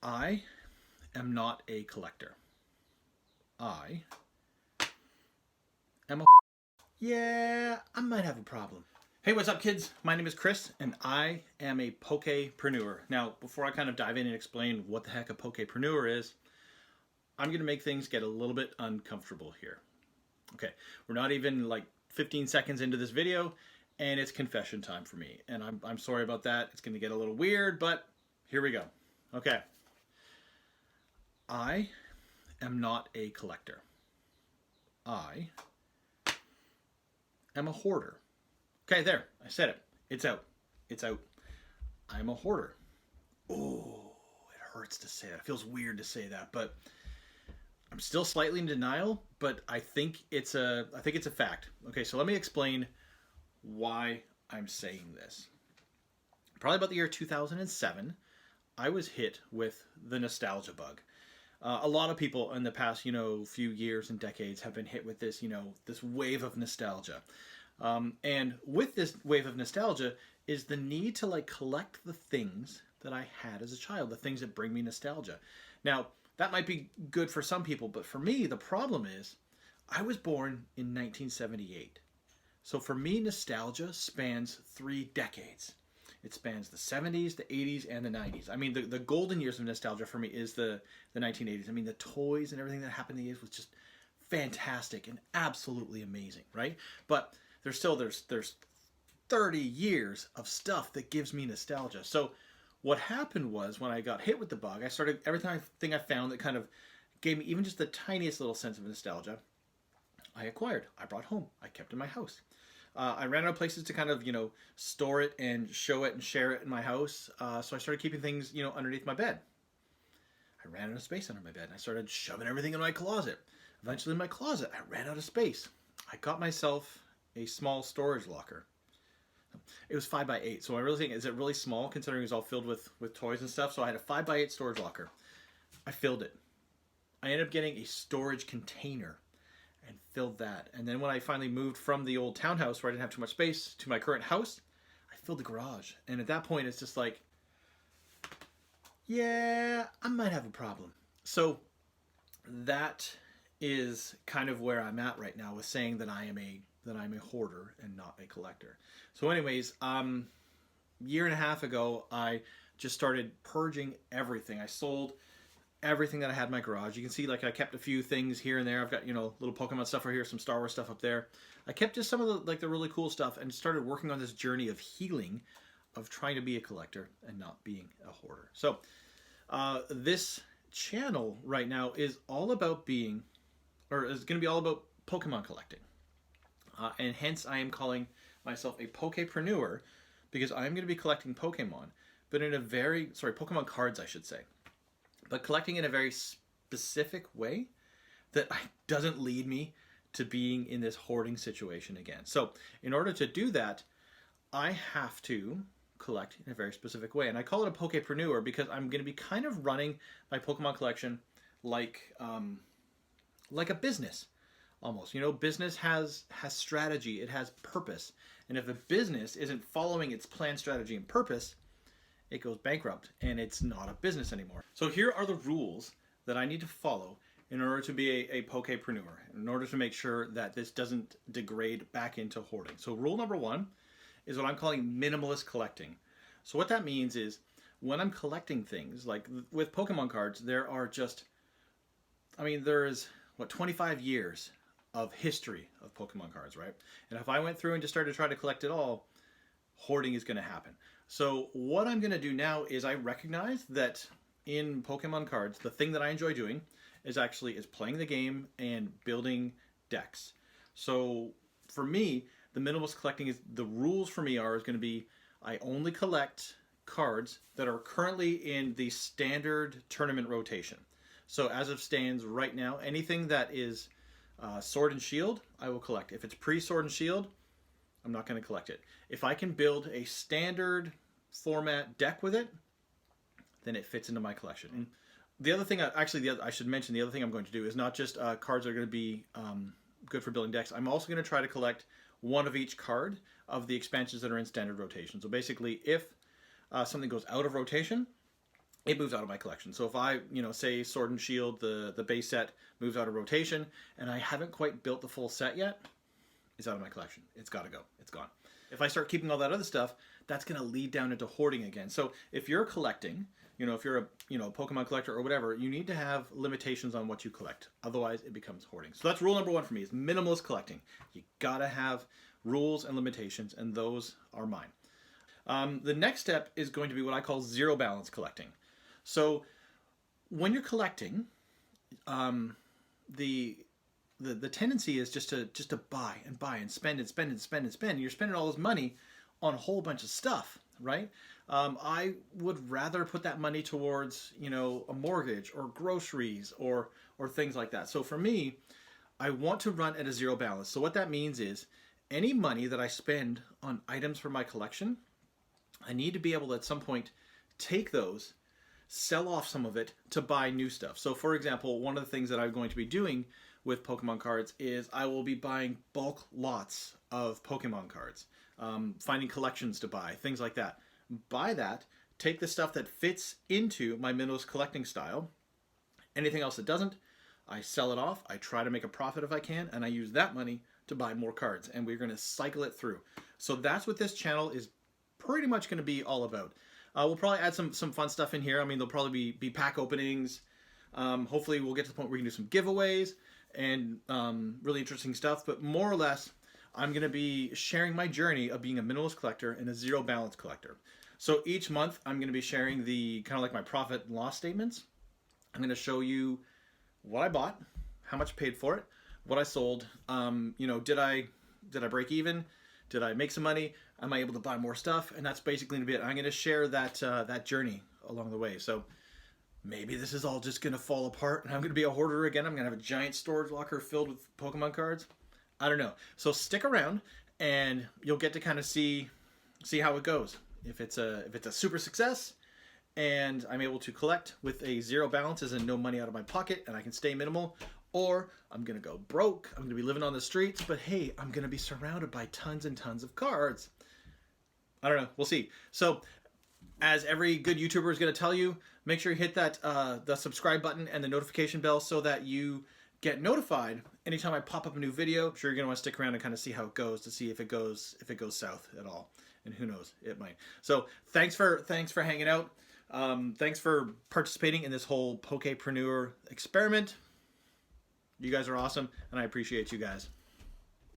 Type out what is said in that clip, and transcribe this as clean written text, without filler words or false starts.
I am not a collector. I am a... Yeah, I might have a problem. Hey, what's up, kids? My name is Chris, and I am a Poképreneur. Now, before I kind of dive in and explain what the heck a Poképreneur is, I'm going to make things get a little bit uncomfortable here. Okay, we're not even like 15 seconds into this video, and it's confession time for me. And I'm sorry about that. It's going to get a little weird, but here we go. Okay. I am not a collector. I am a hoarder. Okay, there. I said it. It's out. It's out. I'm a hoarder. Oh, it hurts to say that. It feels weird to say that, but I'm still slightly in denial, but I think it's a fact. Okay, so let me explain why I'm saying this. Probably about the year 2007, I was hit with the nostalgia bug. A lot of people in the past, few years and decades have been hit with this, this wave of nostalgia. And with this wave of nostalgia is the need to collect the things that I had as a child, the things that bring me nostalgia. Now, that might be good for some people, but for me, the problem is I was born in 1978. So for me, nostalgia spans 3 decades. It spans the 70s, the 80s, and the 90s. I mean, the golden years of nostalgia for me is the 1980s. I mean, the toys and everything that happened in the 80s was just fantastic and absolutely amazing, right? But there's 30 years of stuff that gives me nostalgia. So what happened was when I got hit with the bug, I started, everything I found that kind of gave me even just the tiniest little sense of nostalgia, I acquired. I brought home. I kept in my house. I ran out of places to kind of, store it and show it and share it in my house. So I started keeping things, underneath my bed. I ran out of space under my bed. And I started shoving everything in my closet. Eventually in my closet, I ran out of space. I got myself a small storage locker. It was 5x8. So I really think, is it really small considering it was all filled with toys and stuff? So I had a 5x8 storage locker. I filled it. I ended up getting a storage container and filled that. And then when I finally moved from the old townhouse where I didn't have too much space to my current house, I filled the garage. And at that point, it's just like, yeah, I might have a problem. So that is kind of where I'm at right now with saying that I'm a hoarder and not a collector. So anyways, year and a half ago, I just started purging everything. I sold everything that I had in my garage. You can see I kept a few things here and there. I've got, little Pokemon stuff right here, some Star Wars stuff up there. I kept just some of the really cool stuff and started working on this journey of healing, of trying to be a collector and not being a hoarder. So this channel right now is all about is going to be all about Pokemon collecting. And hence I am calling myself a Poképreneur because I'm going to be collecting Pokemon, but in a Pokemon cards, I should say. But collecting in a very specific way that doesn't lead me to being in this hoarding situation again. So in order to do that, I have to collect in a very specific way. And I call it a Poképreneur because I'm going to be kind of running my Pokemon collection like a business almost. Business has strategy. It has purpose. And if a business isn't following its plan, strategy, and purpose, it goes bankrupt and it's not a business anymore. So here are the rules that I need to follow in order to be a Poképreneur, in order to make sure that this doesn't degrade back into hoarding. So rule number 1 is what I'm calling minimalist collecting. So what that means is when I'm collecting things, like with Pokemon cards, there's 25 years of history of Pokemon cards, right? And if I went through and just started to try to collect it all, hoarding is going to happen. So what I'm going to do now is I recognize that in Pokemon cards, the thing that I enjoy doing is playing the game and building decks. So for me, the minimalist collecting the rules for me is going to be I only collect cards that are currently in the standard tournament rotation. So as it stands right now, anything that is Sword and Shield, I will collect. If it's pre-Sword and Shield, I'm not going to collect it. If I can build a standard format deck with it, then it fits into my collection. And the other thing, I should mention, the other thing I'm going to do is not just cards that are going to be good for building decks. I'm also going to try to collect one of each card of the expansions that are in standard rotation. So basically, if something goes out of rotation, it moves out of my collection. So if I, say Sword and Shield, the base set moves out of rotation, and I haven't quite built the full set yet, it's out of my collection. It's got to go. It's gone. If I start keeping all that other stuff, that's going to lead down into hoarding again. So if you're collecting, if you're a Pokemon collector or whatever, you need to have limitations on what you collect. Otherwise, it becomes hoarding. So that's rule number one for me: is minimalist collecting. You gotta have rules and limitations, and those are mine. The next step is going to be what I call zero balance collecting. So when you're collecting, the tendency is just to buy and buy and spend and spend and spend and spend. And you're spending all this money on a whole bunch of stuff, right? I would rather put that money towards, a mortgage or groceries or things like that. So for me, I want to run at a zero balance. So what that means is any money that I spend on items for my collection, I need to be able to at some point take those, sell off some of it to buy new stuff. So for example, one of the things that I'm going to be doing with Pokemon cards is I will be buying bulk lots of Pokemon cards, finding collections to buy, things like that. Buy that, take the stuff that fits into my minimalist collecting style. Anything else that doesn't, I sell it off. I try to make a profit if I can, and I use that money to buy more cards, and we're going to cycle it through. So that's what this channel is pretty much going to be all about. We'll probably add some fun stuff in here. I mean, there'll probably be pack openings. Hopefully we'll get to the point where we can do some giveaways and really interesting stuff. But more or less, I'm going to be sharing my journey of being a minimalist collector and a zero balance collector. So each month, I'm going to be sharing the kind of like my profit and loss statements. I'm going to show you what I bought, how much I paid for it, what I sold. Did I break even? Did I make some money? Am I able to buy more stuff? And that's basically going to be it. I'm going to share that journey along the way. So maybe this is all just going to fall apart and I'm going to be a hoarder again. I'm going to have a giant storage locker filled with Pokemon cards. I don't know. So stick around and you'll get to kind of see how it goes. If it's a super success and I'm able to collect with a zero balances and no money out of my pocket and I can stay minimal, or I'm going to go broke, I'm going to be living on the streets, but hey, I'm going to be surrounded by tons and tons of cards. I don't know. We'll see. So as every good YouTuber is going to tell you, make sure you hit that the subscribe button and the notification bell so that you get notified anytime I pop up a new video. I'm sure you're going to want to stick around and kind of see how it goes, to see if it goes south at all. And who knows, it might. So thanks for hanging out. Thanks for participating in this whole Poképreneur experiment. You guys are awesome, and I appreciate you guys.